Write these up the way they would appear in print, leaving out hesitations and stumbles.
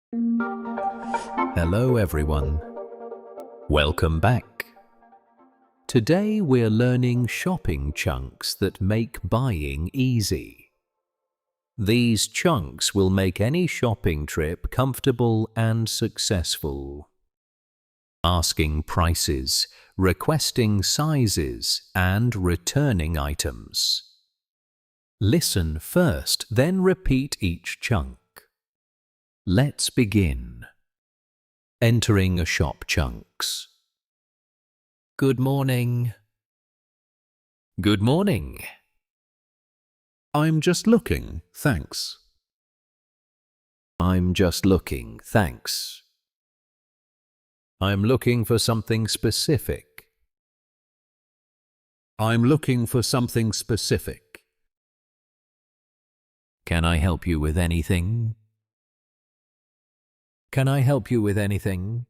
Hello everyone. Welcome back. Today we're learning shopping chunks that make buying easy. These chunks will make any shopping trip comfortable and successful. Asking prices, requesting sizes, and returning items. Listen first, then repeat each chunk. Let's begin. Entering a shop chunks. Good morning. Good morning. I'm just looking, thanks. I'm just looking, thanks. I'm looking for something specific. I'm looking for something specific. Can I help you with anything? Can I help you with anything?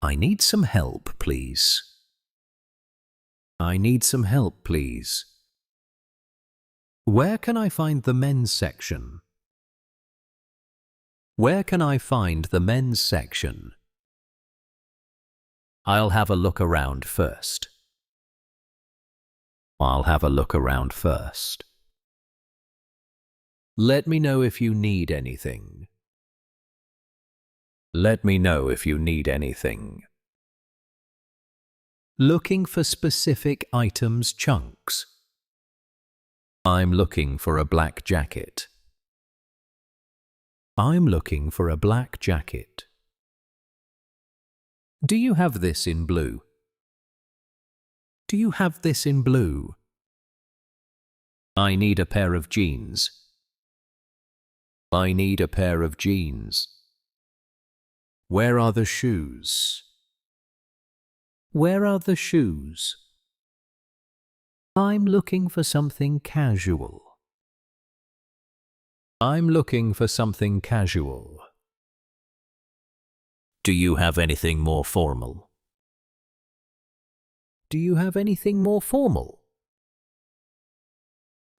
I need some help, please. I need some help, please. Where can I find the men's section? Where can I find the men's section? I'll have a look around first. I'll have a look around first. Let me know if you need anything. Let me know if you need anything. Looking for specific items chunks. I'm looking for a black jacket. I'm looking for a black jacket. Do you have this in blue? Do you have this in blue? I need a pair of jeans. I need a pair of jeans. Where are the shoes? Where are the shoes? I'm looking for something casual. I'm looking for something casual. Do you have anything more formal? Do you have anything more formal?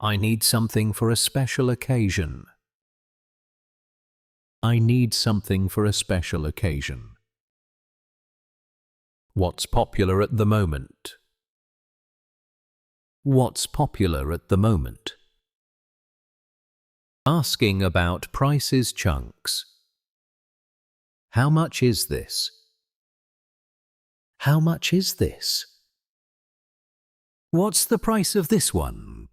I need something for a special occasion. I need something for a special occasion. What's popular at the moment? What's popular at the moment? Asking about prices chunks. How much is this? How much is this? What's the price of this one?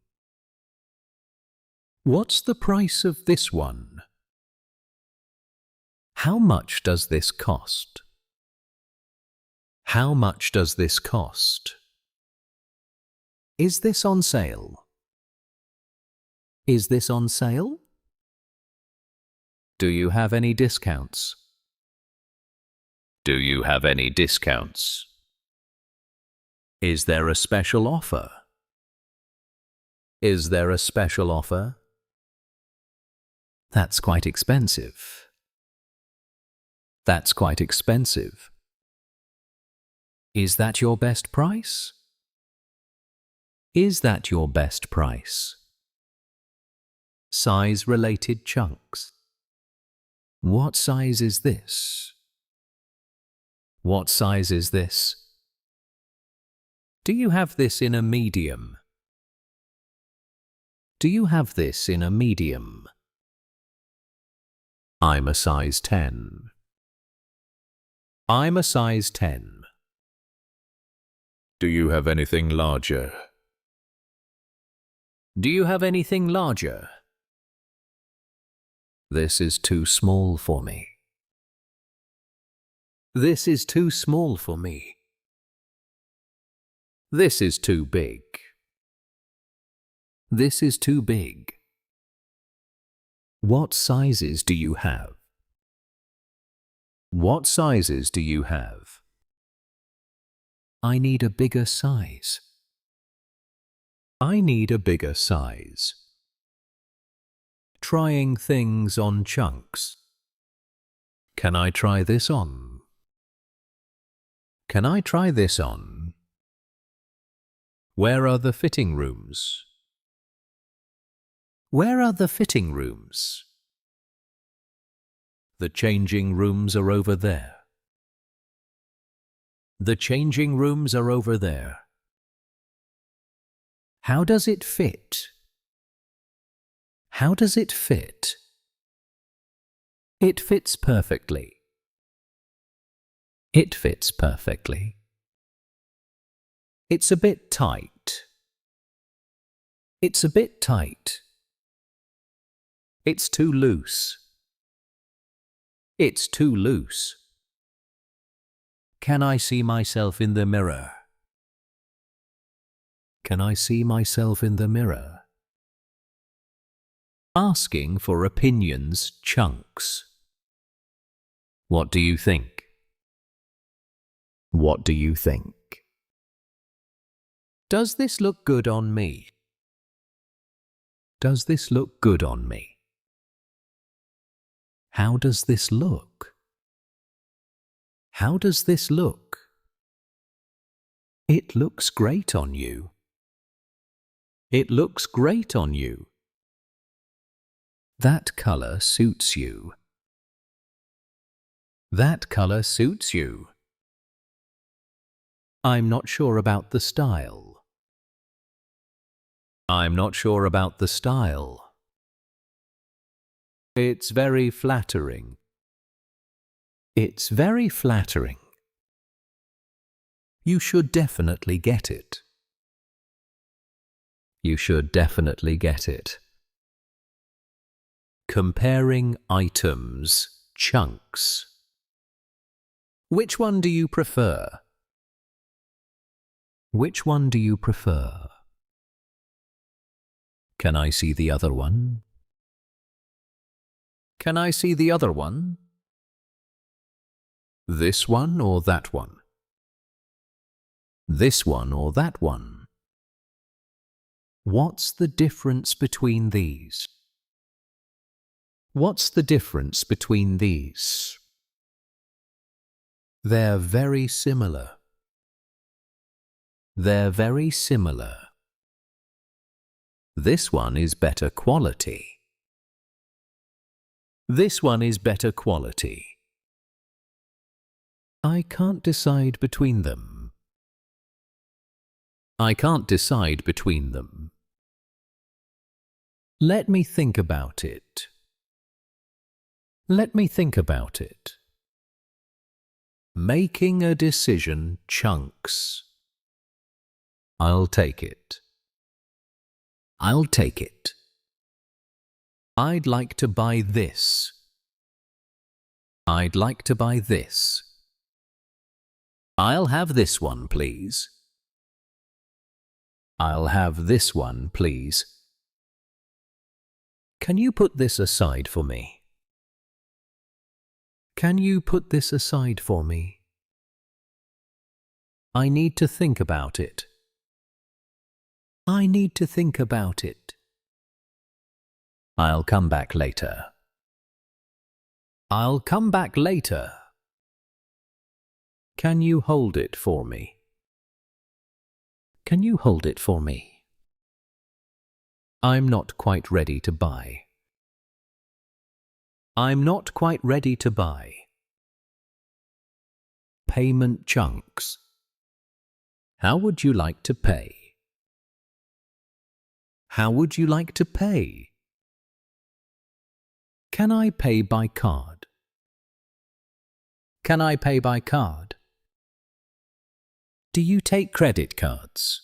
What's the price of this one? How much does this cost? How much does this cost? Is this on sale? Is this on sale? Do you have any discounts? Do you have any discounts? Is there a special offer? Is there a special offer? That's quite expensive. That's quite expensive. Is that your best price? Is that your best price? Size-related chunks. What size is this? What size is this? Do you have this in a medium? Do you have this in a medium? I'm a size 10. I'm a size 10. Do you have anything larger? Do you have anything larger? This is too small for me. This is too small for me. This is too big. This is too big. What sizes do you have? What sizes do you have? I need a bigger size. I need a bigger size. Trying things on chunks. Can I try this on? Can I try this on? Where are the fitting rooms? Where are the fitting rooms? The changing rooms are over there. The changing rooms are over there. How does it fit? How does it fit? It fits perfectly. It fits perfectly. It's a bit tight. It's a bit tight. It's too loose. It's too loose. Can I see myself in the mirror? Can I see myself in the mirror? Asking for opinions, chunks. What do you think? What do you think? Does this look good on me? Does this look good on me? How does this look? How does this look? It looks great on you. It looks great on you. That color suits you. That color suits you. I'm not sure about the style. I'm not sure about the style. It's very flattering. It's very flattering. You should definitely get it. You should definitely get it. Comparing items, chunks. Which one do you prefer? Which one do you prefer? Can I see the other one? Can I see the other one? This one or that one? This one or that one? What's the difference between these? What's the difference between these? They're very similar. They're very similar. This one is better quality. This one is better quality. I can't decide between them. I can't decide between them. Let me think about it. Let me think about it. Making a decision, chunks. I'll take it. I'll take it. I'd like to buy this. I'd like to buy this. I'll have this one, please. I'll have this one, please. Can you put this aside for me? Can you put this aside for me? I need to think about it. I need to think about it. I'll come back later. I'll come back later. Can you hold it for me? Can you hold it for me? I'm not quite ready to buy. I'm not quite ready to buy. Payment chunks. How would you like to pay? How would you like to pay? Can I pay by card? Can I pay by card? Do you take credit cards?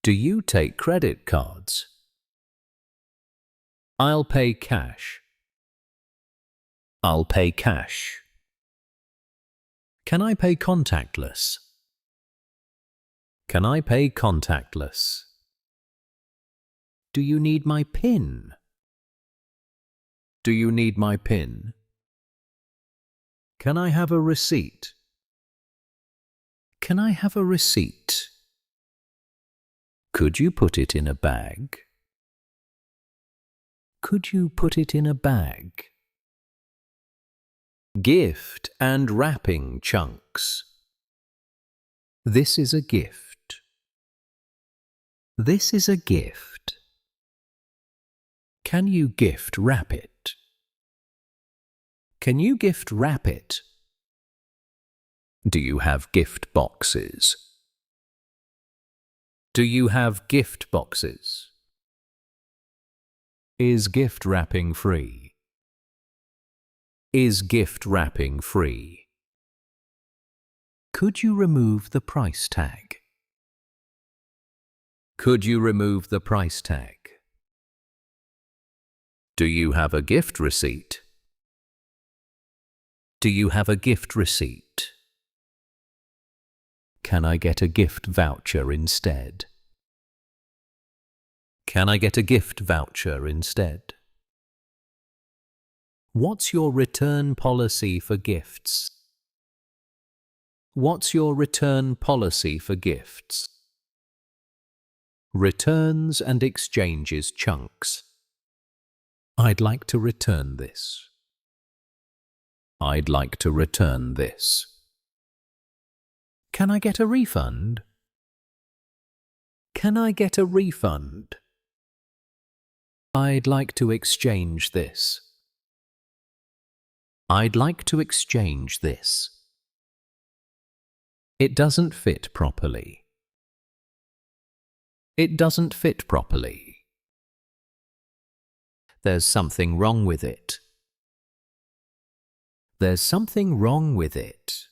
Do you take credit cards? I'll pay cash. I'll pay cash. Can I pay contactless? Can I pay contactless? Do you need my PIN? Do you need my PIN? Can I have a receipt? Can I have a receipt? Could you put it in a bag? Could you put it in a bag? Gift and wrapping chunks. This is a gift. This is a gift. Can you gift wrap it? Can you gift wrap it? Do you have gift boxes? Do you have gift boxes? Is gift wrapping free? Is gift wrapping free? Could you remove the price tag? Could you remove the price tag? Do you have a gift receipt? Do you have a gift receipt? Can I get a gift voucher instead? Can I get a gift voucher instead? What's your return policy for gifts? What's your return policy for gifts? Returns and exchanges chunks. I'd like to return this. I'd like to return this. Can I get a refund? Can I get a refund? I'd like to exchange this. I'd like to exchange this. It doesn't fit properly. It doesn't fit properly. There's something wrong with it. There's something wrong with it.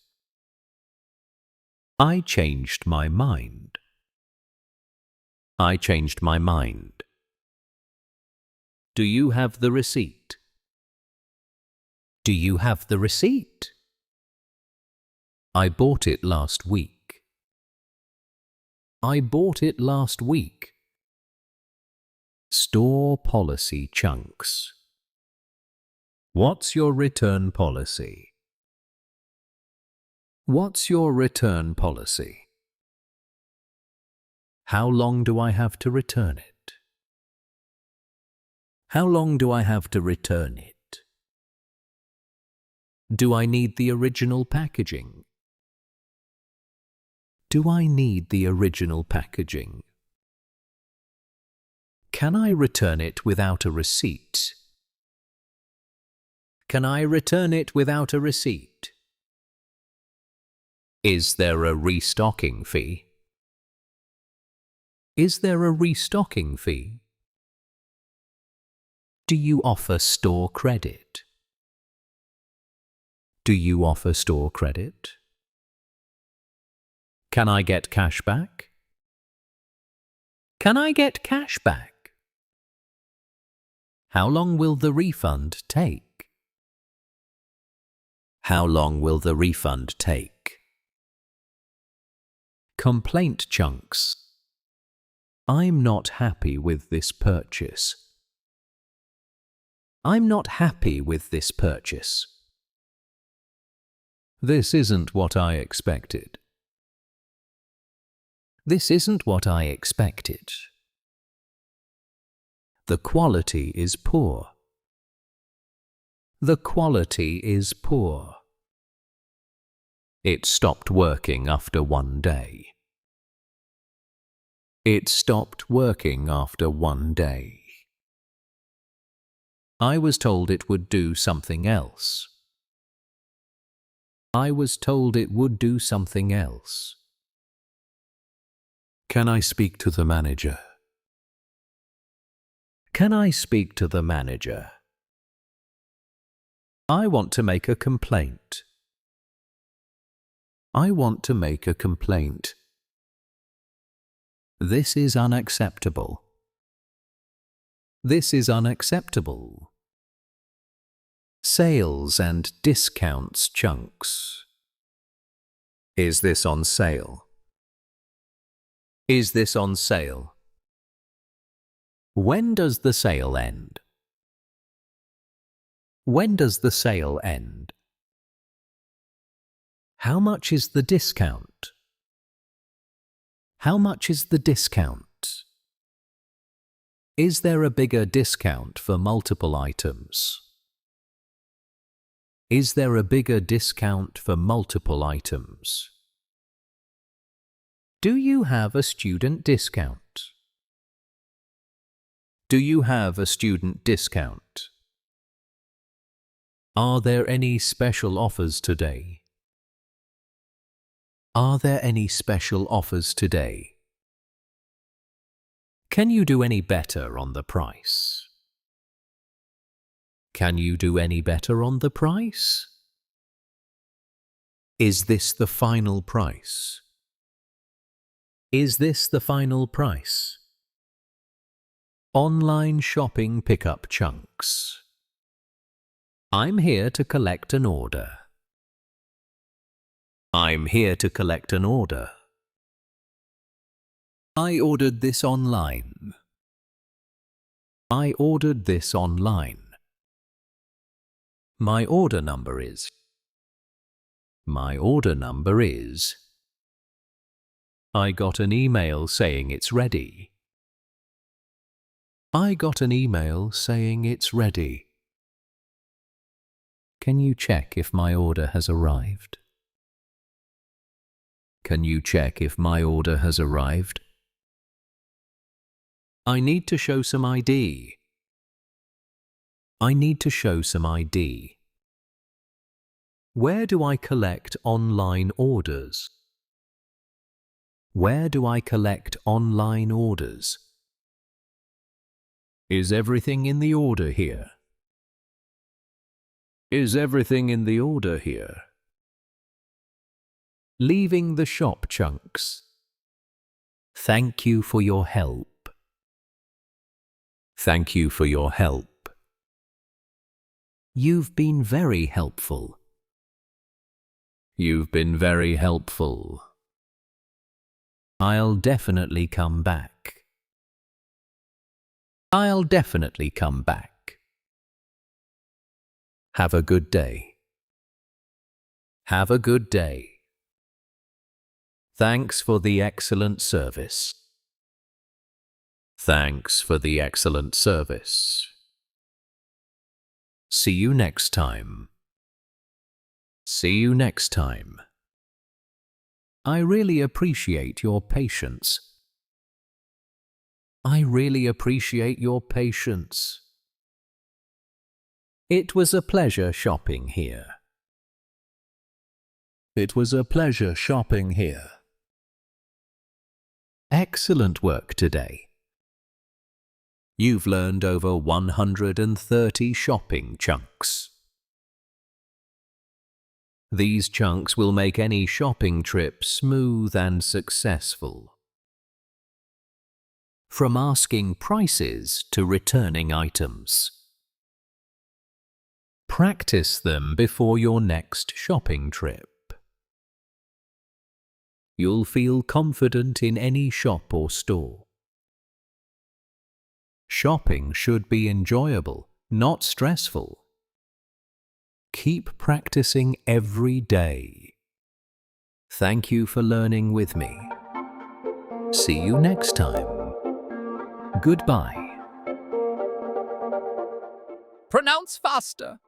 I changed my mind. I changed my mind. Do you have the receipt? Do you have the receipt? I bought it last week. I bought it last week. Store policy chunks. What's your return policy? What's your return policy? How long do I have to return it? How long do I have to return it? Do I need the original packaging? Do I need the original packaging? Can I return it without a receipt? Can I return it without a receipt? Is there a restocking fee? Is there a restocking fee? Do you offer store credit? Do you offer store credit? Can I get cash back? Can I get cash back? How long will the refund take? How long will the refund take? Complaint chunks. I'm not happy with this purchase. I'm not happy with this purchase. This isn't what I expected. This isn't what I expected. The quality is poor. The quality is poor. It stopped working after one day. It stopped working after one day. I was told it would do something else. I was told it would do something else. Can I speak to the manager? Can I speak to the manager? I want to make a complaint. I want to make a complaint. This is unacceptable. This is unacceptable. Sales and discounts chunks. Is this on sale? Is this on sale? When does the sale end? When does the sale end? How much is the discount? How much is the discount? Is there a bigger discount for multiple items? Is there a bigger discount for multiple items? Do you have a student discount? Do you have a student discount? Are there any special offers today? Are there any special offers today? Can you do any better on the price? Can you do any better on the price? Is this the final price? Is this the final price? Online shopping pickup chunks. I'm here to collect an order. I'm here to collect an order. I ordered this online. I ordered this online. My order number is. My order number is. I got an email saying it's ready. I got an email saying it's ready. Can you check if my order has arrived? Can you check if my order has arrived? I need to show some ID. I need to show some ID. Where do I collect online orders? Where do I collect online orders? Is everything in the order here? Is everything in the order here? Leaving the shop chunks. Thank you for your help. Thank you for your help. You've been very helpful. You've been very helpful. I'll definitely come back. I'll definitely come back. Have a good day. Have a good day. Thanks for the excellent service. Thanks for the excellent service. See you next time. See you next time. I really appreciate your patience. I really appreciate your patience. It was a pleasure shopping here. It was a pleasure shopping here. Excellent work today. You've learned over 130 shopping chunks. These chunks will make any shopping trip smooth and successful. From asking prices to returning items. Practice them before your next shopping trip. You'll feel confident in any shop or store. Shopping should be enjoyable, not stressful. Keep practicing every day. Thank you for learning with me. See you next time. Goodbye. Pronounce faster.